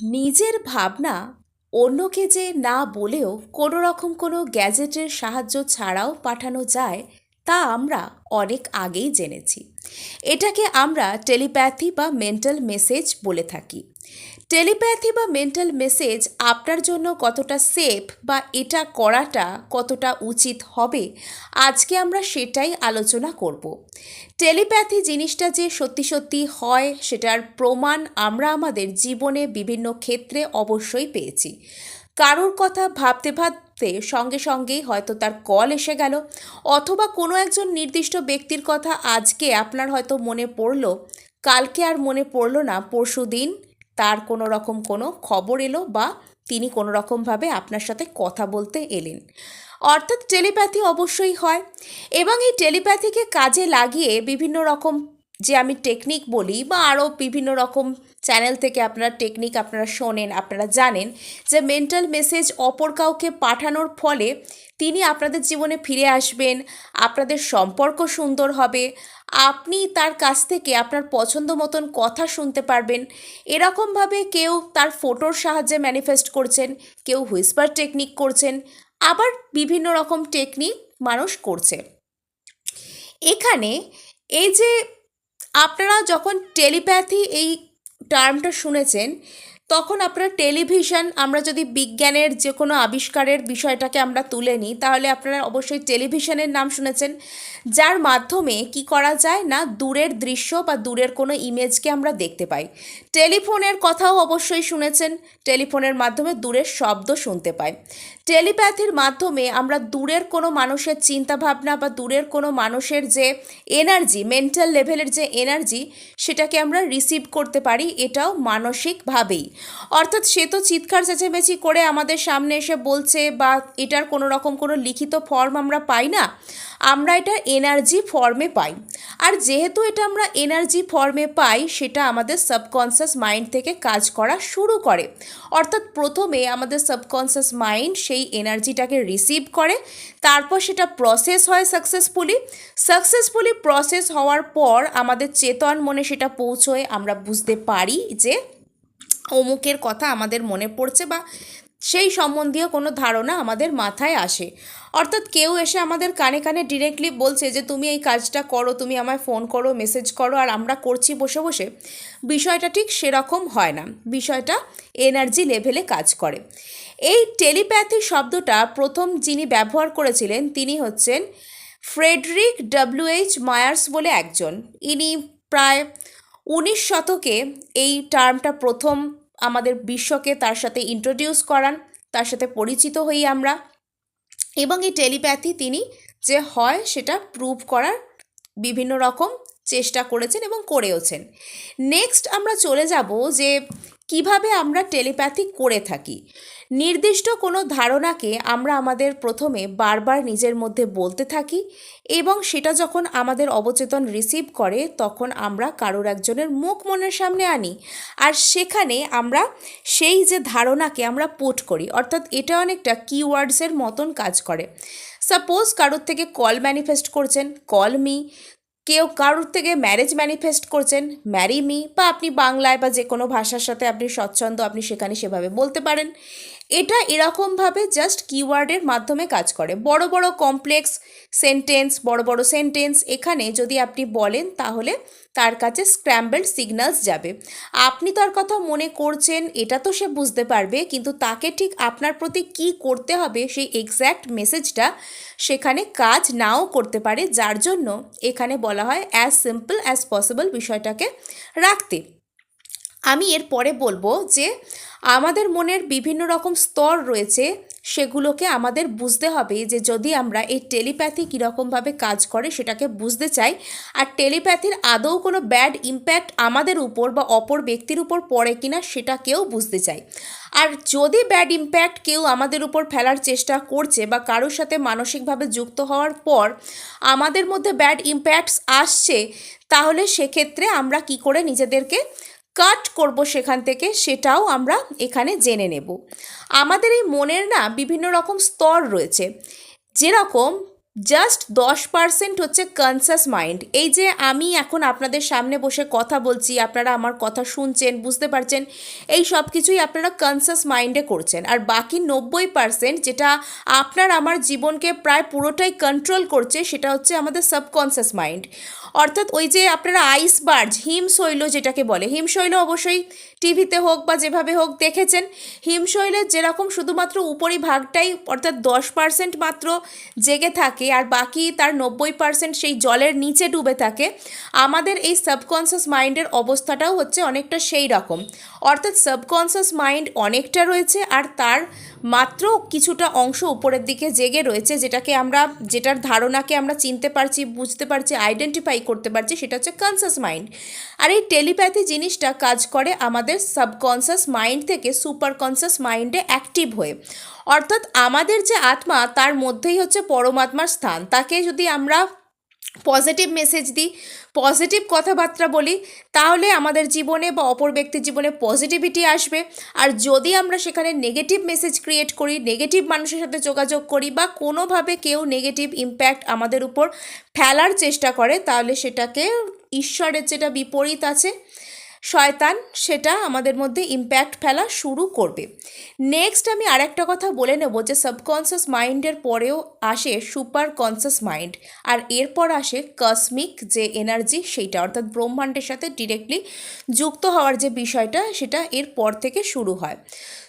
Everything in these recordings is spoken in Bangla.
নিজের ভাবনা অন্যকে যে না বলেও কোনো রকম কোনো গ্যাজেটের সাহায্য ছাড়াও পাঠানো যায় তা আমরা অনেক আগেই জেনেছি। এটাকে আমরা টেলিপ্যাথি বা মেন্টাল মেসেজ বলে থাকি। টেলিপ্যাথি বা মেন্টাল মেসেজ আপনার জন্য কতটা সেফ বা এটা করাটা কতটা উচিত হবে, আজকে আমরা সেটাই আলোচনা করব। টেলিপ্যাথি জিনিসটা যে সত্যি সত্যি হয় সেটার প্রমাণ আমরা আমাদের জীবনে বিভিন্ন ক্ষেত্রে অবশ্যই পেয়েছি। কারোর কথা ভাবতে ভাবতে সঙ্গে সঙ্গেই হয়তো তার কল এসে গেল, অথবা কোনো একজন নির্দিষ্ট ব্যক্তির কথা আজকে আপনার হয়তো মনে পড়লো, কালকে আর মনে পড়লো না, পরশু দিন তার কোনো রকম কোনো খবর এলো বা তিনি কোনো রকমভাবে আপনার সাথে কথা বলতে এলেন। অর্থাৎ টেলিপ্যাথি অবশ্যই হয়। এবং এই টেলিপ্যাথিকে কাজে লাগিয়ে বিভিন্ন রকম যে আমি টেকনিক বলি বা আরও বিভিন্ন রকম চ্যানেল থেকে আপনারা টেকনিক আপনারা শোনেন, আপনারা জানেন যে মেন্টাল মেসেজ অপর কাউকে পাঠানোর ফলে তিনি আপনাদের জীবনে ফিরে আসবেন, আপনাদের সম্পর্ক সুন্দর হবে, আপনি তার কাছ থেকে আপনার পছন্দ মতন কথা শুনতে পারবেন। এরকমভাবে কেউ তার ফটোর সাহায্যে ম্যানিফেস্ট করছেন, কেউ হুইসপার টেকনিক করছেন, আবার বিভিন্ন রকম টেকনিক মানুষ করছে। এখানে এই যে আপনারা যখন টেলিপ্যাথি এই টার্মটা শুনেছেন, তখন আপনারা টেলিভিশন, আমরা যদি বিজ্ঞানের যে কোনো আবিষ্কারের বিষয়টাকে আমরা তুলে নিই, তাহলে আপনারা অবশ্যই টেলিভিশনের নাম শুনেছেন, যার মাধ্যমে কি করা যায় না দূরের দৃশ্য বা দূরের কোনো ইমেজকে আমরা দেখতে পাই। টেলিফোনের কথাও অবশ্যই শুনেছেন, টেলিফোনের মাধ্যমে দূরের শব্দ শুনতে পাই। টেলিপ্যাথির মাধ্যমে আমরা দূরের কোনো মানুষের চিন্তাভাবনা বা দূরের কোনো মানুষের যে এনার্জি, মেন্টাল লেভেলের যে এনার্জি, সেটাকে আমরা রিসিভ করতে পারি, এটাও মানসিকভাবেই। অর্থাৎ সে তো চিৎকার চেঁচামেচি করে আমাদের সামনে এসে বলছে বা এটার কোনো রকম কোনো লিখিত ফর্ম আমরা পাই না, আমরা এটা এনার্জি ফর্মে পাই। আর যেহেতু এটা আমরা এনার্জি ফর্মে পাই, সেটা আমাদের সাবকনসিয়াস মাইন্ড থেকে কাজ করা শুরু করে। অর্থাৎ প্রথমে আমাদের সাবকনসিয়াস মাইন্ড সেই এনার্জিটাকে রিসিভ করে, তারপর সেটা প্রসেস হয় সাকসেসফুলি প্রসেস হওয়ার পর আমাদের চেতন মনে সেটা পৌঁছয়, আমরা বুঝতে পারি যে অমুকের কথা আমাদের মনে পড়ছে বা সেই সম্বন্ধীয় কোনো ধারণা আমাদের মাথায় আসে। অর্থাৎ কেউ এসে আমাদের কানে কানে ডিরেক্টলি বলছে যে তুমি এই কাজটা করো, তুমি আমায় ফোন করো, মেসেজ করো, আর আমরা করছি বসে বসে। বিষয়টা ঠিক সেরকম হয় না, বিষয়টা এনার্জি লেভেলে কাজ করে। এই টেলিপ্যাথি শব্দটা প্রথম যিনি ব্যবহার করেছিলেন তিনি হচ্ছেন ফ্রেডরিক ডব্লিউ.এইচ. মায়ার্স বলে একজন। ইনি প্রায় 19 শতকে এই টার্মটা প্রথম আমাদের বিশ্বকে তার সাথে ইন্ট্রোডিউস করান, তার সাথে পরিচিত হই আমরা। এবং এই টেলিপ্যাথি তিনি যে হয় সেটা প্রুভ করার বিভিন্ন রকম চেষ্টা করেছেন এবং করেওছেন। নেক্সট আমরা চলে যাব যে কিভাবে আমরা টেলিপ্যাথি করে থাকি। নির্দিষ্ট কোনো ধারণাকে আমরা আমাদের প্রথমে বারবার নিজের মধ্যে বলতে থাকি, এবং সেটা যখন আমাদের অবচেতন রিসিভ করে তখন আমরা কারোর একজনের মুখ মনের সামনে আনি, আর সেখানে আমরা সেই যে ধারণাকে আমরা পুট করি। অর্থাৎ এটা অনেকটা কিওয়ার্ডসের মতন কাজ করে। সাপোজ কারোর থেকে কল ম্যানিফেস্ট করছেন, কল মি, কেউ কারোর থেকে ম্যারেজ ম্যানিফেস্ট করছেন, ম্যারি মি, বা আপনি বাংলায় বা যে কোনো ভাষার সাথে আপনি স্বচ্ছন্দ, আপনি সেখানে সেভাবে বলতে পারেন। এটা এরকমভাবে জাস্ট কিওয়ার্ডের মাধ্যমে কাজ করে। বড় বড় কমপ্লেক্স সেন্টেন্স, বড় বড় সেন্টেন্স এখানে যদি আপনি বলেন তাহলে তার কাছে স্ক্র্যাম্বলড সিগন্যালস যাবে। আপনি তার কথা মনে করছেন এটা তো সে বুঝতে পারবে, কিন্তু তাকে ঠিক আপনার প্রতি কি করতে হবে সেই এক্স্যাক্ট মেসেজটা সেখানে কাজ নাও করতে পারে, যার জন্য এখানে বলা হয় অ্যাজ সিম্পল অ্যাজ পসিবল বিষয়টাকে রাখতে। আমি এর পরে বলবো যে আমাদের মনের বিভিন্ন রকম স্তর রয়েছে, সেগুলোকে আমাদের বুঝতে হবে যে যদি আমরা এই টেলিপ্যাথি কীরকমভাবে কাজ করে সেটাকে বুঝতে চাই, আর টেলিপ্যাথির আদৌ কোনো ব্যাড ইম্প্যাক্ট আমাদের উপর বা অপর ব্যক্তির উপর পড়ে কিনা সেটাকেও বুঝতে চাই। আর যদি ব্যাড ইম্প্যাক্ট কেউ আমাদের উপর ফেলার চেষ্টা করছে বা কারোর সাথে মানসিকভাবে যুক্ত হওয়ার পর আমাদের মধ্যে ব্যাড ইম্প্যাক্টস আসছে, তাহলে সেক্ষেত্রে আমরা কি করে নিজেদেরকে কাট করব সেখান থেকে, সেটাও আমরা এখানে জেনে নেব। আমাদের এই মনের না বিভিন্ন রকম স্তর রয়েছে। যেরকম জাস্ট 10% হচ্ছে কনসাস মাইন্ড। এই যে আমি এখন আপনাদের সামনে বসে কথা বলছি, আপনারা আমার কথা শুনছেন, বুঝতে পারছেন, এই সব কিছুই আপনারা কনসাস মাইন্ডে করছেন। আর বাকি 90% যেটা আপনার আমার জীবনকে প্রায় পুরোটাই কন্ট্রোল করছে, সেটা হচ্ছে আমাদের সাবকনসাস মাইন্ড। অর্থাৎ ওই যে আপনারা আইসবার্জ, হিমশৈল যেটাকে বলে, হিমশৈল অবশ্যই টিভিতে হোক বা যেভাবে হোক দেখেছেন। হিমশৈলের যেরকম শুধুমাত্র উপরিভাগটাই অর্থাৎ 10% মাত্র জেগে থাকে আর বাকি তার 90% সেই জলের নিচে ডুবে থাকে, আমাদের এই সাবকনসিয়াস মাইন্ডের অবস্থাটাও হচ্ছে অনেকটা সেই রকম। অর্থাৎ সাবকনসিয়াস মাইন্ড অনেকটা রয়েছে আর তার মাত্র কিছুটা অংশ উপরের দিকে জেগে রয়েছে, যেটার ধারণাকে আমরা চিনতে পারছি, বুঝতে পারছি, আইডেন্টিফাই করতে পারছি, সেটা হচ্ছে কনসাস মাইন্ড। আর এই টেলিপ্যাথি জিনিসটা কাজ করে আমাদের সাবকনসাস মাইন্ড থেকে সুপার কনসাস মাইন্ডে অ্যাক্টিভ হয়ে। অর্থাৎ আমাদের যে আত্মা, তার মধ্যেই হচ্ছে পরমাত্মার স্থান। তাকে যদি আমরা পজিটিভ মেসেজ দিই, পজিটিভ কথাবার্তা বলি, তাহলে আমাদের জীবনে বা অপর ব্যক্তির জীবনে পজিটিভিটি আসবে। আর যদি আমরা সেখানে নেগেটিভ মেসেজ ক্রিয়েট করি, নেগেটিভ মানুষের সাথে যোগাযোগ করি বা কোনোভাবে কেউ নেগেটিভ ইম্প্যাক্ট আমাদের উপর ফেলার চেষ্টা করে, তাহলে সেটাকে ঈশ্বরের যেটা বিপরীত আছে, শয়তান, সেটা আমাদের মধ্যে ইম্প্যাক্ট ফেলা শুরু করবে। নেক্সট আমি আরেকটা কথা বলে নেব যে সাবকনসিয়াস মাইন্ডের পরেও আসে সুপার কনসিয়াস মাইন্ড, আর এরপর আসে কসমিক যে এনার্জি, সেইটা অর্থাৎ ব্রহ্মাণ্ডের সাথে ডিরেক্টলি যুক্ত হওয়ার যে বিষয়টা, সেটা এরপর থেকে শুরু হয়।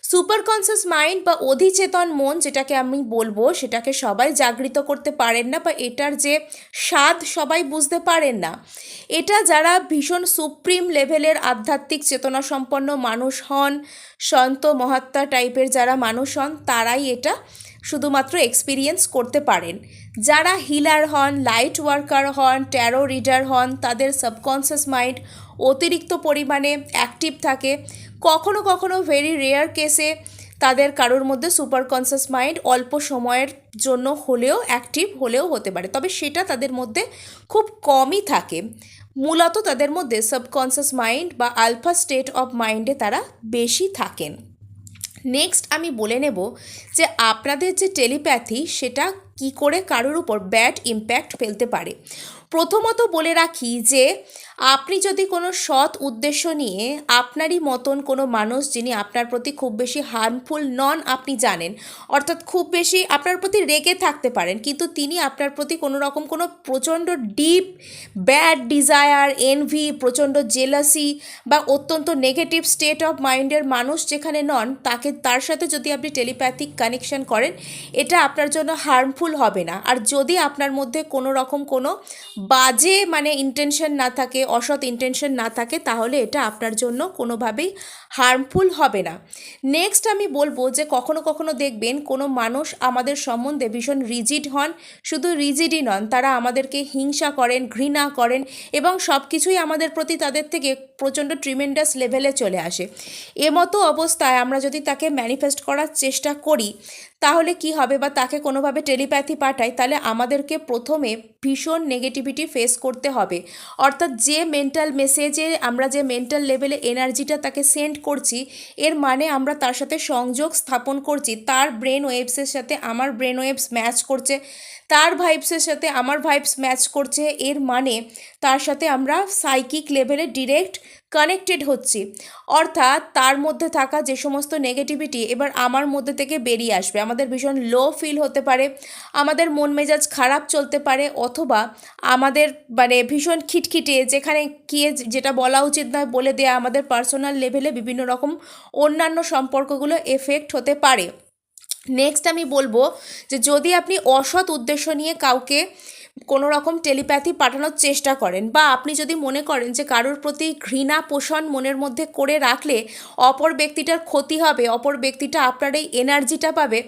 সুপার কনসিয়াস মাইন্ড বা অধিচেতন মন যেটাকে আমি বলবো, সেটাকে সবাই জাগৃত করতে পারেন না বা এটার যে স্বাদ সবাই বুঝতে পারেন না। এটা যারা ভীষণ সুপ্রিম লেভেলের আধ্যাত্মিক চেতনা সম্পন্ন মানুষ হন, সন্ত মহাত্মা টাইপের যারা মানুষ হন, তারাই এটা শুধুমাত্র এক্সপিরিয়েন্স করতে পারেন। যারা হিলার হন, লাইট ওয়ার্কার হন, ট্যারো রিডার হন, তাদের সাবকনসিয়াস মাইন্ড অতিরিক্ত পরিমাণে অ্যাক্টিভ থাকে। কখনো কখনো ভেরি রেয়ার কেসে তাদের কারোর মধ্যে সুপার কনসিয়াস মাইন্ড অল্প সময়ের জন্য হলেও অ্যাক্টিভ হলেও হতে পারে, তবে সেটা তাদের মধ্যে খুব কমই থাকে। মূলত তাদের মধ্যে সাবকনসিয়াস মাইন্ড বা আলফা স্টেট অফ মাইন্ডে তারা বেশি থাকেন। নেক্সট আমি বলে নেব যে আপনাদের যে টেলিপ্যাথি, সেটা কি করে কারোর উপর ব্যাড ইম্প্যাক্ট ফেলতে পারে। প্রথমত বলে রাখি যে আপনি যদি কোনো সৎ উদ্দেশ্য নিয়ে আপনারই মতন কোনো মানুষ, যিনি আপনার প্রতি খুব বেশি হার্মফুল নন, আপনি জানেন, অর্থাৎ খুব বেশি আপনার প্রতি রেগে থাকতে পারেন, কিন্তু তিনি আপনার প্রতি কোনো রকম কোনো প্রচণ্ড ডিপ ব্যাড ডিজায়ার, এনভি, প্রচণ্ড জেলাসি বা অত্যন্ত নেগেটিভ স্টেট অফ মাইন্ডের মানুষ যেখানে নন, তার সাথে যদি আপনি টেলিপ্যাথিক কানেকশন করেন, এটা আপনার জন্য হার্মফুল হবে না। আর যদি আপনার মধ্যে কোনো রকম কোনো বাজে ইন্টেনশন না থাকে, অসৎ ইন্টেনশন না থাকে, তাহলে এটা আপনার জন্য কোনোভাবেই হার্মফুল হবে না। নেক্সট আমি বলবো যে কখনো কখনো দেখবেন কোনো মানুষ আমাদের সম্বন্ধে ভীষণ রিজিড হন, শুধু রিজিডই নন, তারা আমাদেরকে হিংসা করেন, ঘৃণা করেন এবং সব কিছুই আমাদের প্রতি তাদের থেকে প্রচণ্ড ট্রিমেন্ডাস লেভেলে চলে আসে। এমতো অবস্থায় আমরা যদি তাকে ম্যানিফেস্ট করার চেষ্টা করি, তাহলে কি হবে, বা তাকে কোনোভাবে টেলিপ্যাথি পাঠাই, তাহলে আমাদেরকে প্রথমে ভীষণ নেগেটিভিটি ফেস করতে হবে। অর্থাৎ যে মেন্টাল মেসেজে আমরা যে মেন্টাল লেভেলে এনার্জিটা তাকে সেন্ড করছি, এর মানে আমরা তার সাথে সংযোগ স্থাপন করছি, তার ব্রেন ওয়েভসের সাথে আমার ব্রেন ওয়েভস ম্যাচ করছে, তার ভাইবসের সাথে আমার ভাইবস ম্যাচ করছে, এর মানে তার সাথে আমরা সাইকিক লেভেলে ডিরেক্ট কানেক্টেড হচ্ছি। অর্থাৎ তার মধ্যে থাকা যে সমস্ত নেগেটিভিটি এবার আমার মধ্যে থেকে বেরিয়ে আসবে। আমাদের ভীষণ লো ফিল হতে পারে, আমাদের মন মেজাজ খারাপ চলতে পারে, অথবা আমাদের ভীষণ খিটখিটে, যেখানে গিয়ে যেটা বলা উচিত নয় বলে দেয়া, আমাদের পার্সোনাল লেভেলে বিভিন্ন রকম অন্যান্য সম্পর্কগুলো এফেক্ট হতে পারে। নেক্সট আমি বলবো যে যদি আপনি অসৎ উদ্দেশ্য নিয়ে কাউকে কোনো রকম টেলিপ্যাথি পাঠানোর চেষ্টা করেন, বা আপনি যদি মনে করেন যে কারোর প্রতি ঘৃণা পোষণ মনের মধ্যে করে রাখলে অপর ব্যক্তিটার ক্ষতি হবে, অপর ব্যক্তিটা আপনার এই এনার্জিটা পাবে,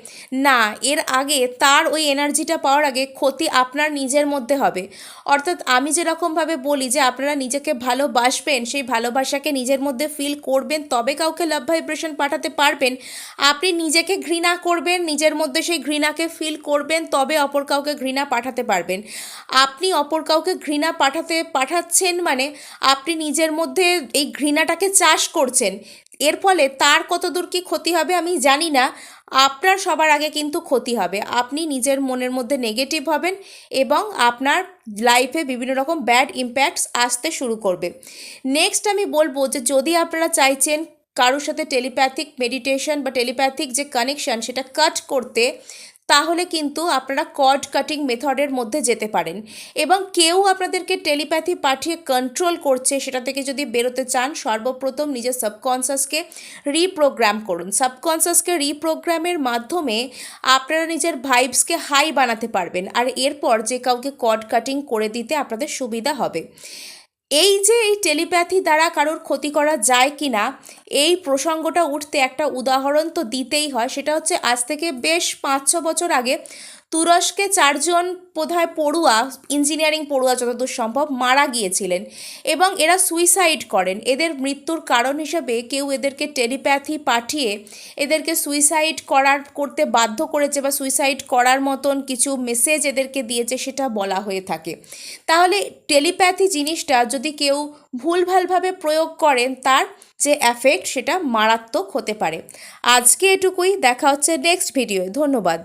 না, এর আগে তার ওই এনার্জিটা পাওয়ার আগে ক্ষতি আপনার নিজের মধ্যে হবে। অর্থাৎ আমি যেরকমভাবে বলি যে আপনারা নিজেকে ভালোবাসবেন, সেই ভালোবাসাকে নিজের মধ্যে ফিল করবেন, তবে কাউকে লাভ ভাইব্রেশন পাঠাতে পারবেন। আপনি নিজেকে ঘৃণা করবেন, নিজের মধ্যে সেই ঘৃণাকে ফিল করবেন, তবে অপর কাউকে ঘৃণা পাঠাতে পারবেন। আপনি অপর কাউকে ঘৃণা পাঠাচ্ছেন মানে আপনি নিজের মধ্যে এই ঘৃণাটাকে চাষ করছেন। এর ফলে তার কতদূর কি ক্ষতি হবে আমি জানি না। আপনার সবার আগে কিন্তু ক্ষতি হবে, আপনি নিজের মনের মধ্যে নেগেটিভ হবেন এবং আপনার লাইফে বিভিন্ন রকম ব্যাড ইম্প্যাক্টস আসতে শুরু করবে। নেক্সট আমি বলবো যে যদি আপনারা চাইছেন কারোর সাথে টেলিপ্যাথিক মেডিটেশন বা টেলিপ্যাথিক যে কানেকশন সেটা কাট করতে, তাহলে কিন্তু আপনারা কর্ড কাটিং মেথডের মধ্যে যেতে পারেন। এবং কেউ আপনাদেরকে টেলিপ্যাথি পাঠিয়ে কন্ট্রোল করছে সেটা থেকে যদি বেরোতে চান, সর্বপ্রথম নিজের সাবকনসিয়াসকে রিপ্রোগ্রাম করুন। সাবকনসিয়াসকে রিপ্রোগ্রামের মাধ্যমে আপনারা নিজের ভাইবসকে হাই বানাতে পারবেন, আর এরপর যে কাউকে কর্ড কাটিং করে দিতে আপনাদের সুবিধা হবে। এই যে এই টেলিপ্যাথি দ্বারা কারোর ক্ষতি করা যায় কি না, এই প্রসঙ্গটা উঠতে একটা উদাহরণ তো দিতেই হয়। সেটা হচ্ছে আজ থেকে বেশ 5-6 বছর আগে তুরস্কে 4জন বোধহয় পড়ুয়া, ইঞ্জিনিয়ারিং পড়ুয়া যতদূর সম্ভব, মারা গিয়েছিলেন এবং এরা সুইসাইড করেন। এদের মৃত্যুর কারণ হিসেবে কেউ এদেরকে টেলিপ্যাথি পাঠিয়ে এদেরকে সুইসাইড করতে বাধ্য করেছে বা সুইসাইড করার মতন কিছু মেসেজ এদেরকে দিয়েছে, সেটা বলা হয়ে থাকে। তাহলে টেলিপ্যাথি জিনিসটা যদি কেউ ভুলভালভাবে প্রয়োগ করেন, তার যে এফেক্ট সেটা মারাত্মক হতে পারে। আজকে এটুকুই, দেখা হচ্ছে নেক্সট ভিডিওয়। ধন্যবাদ।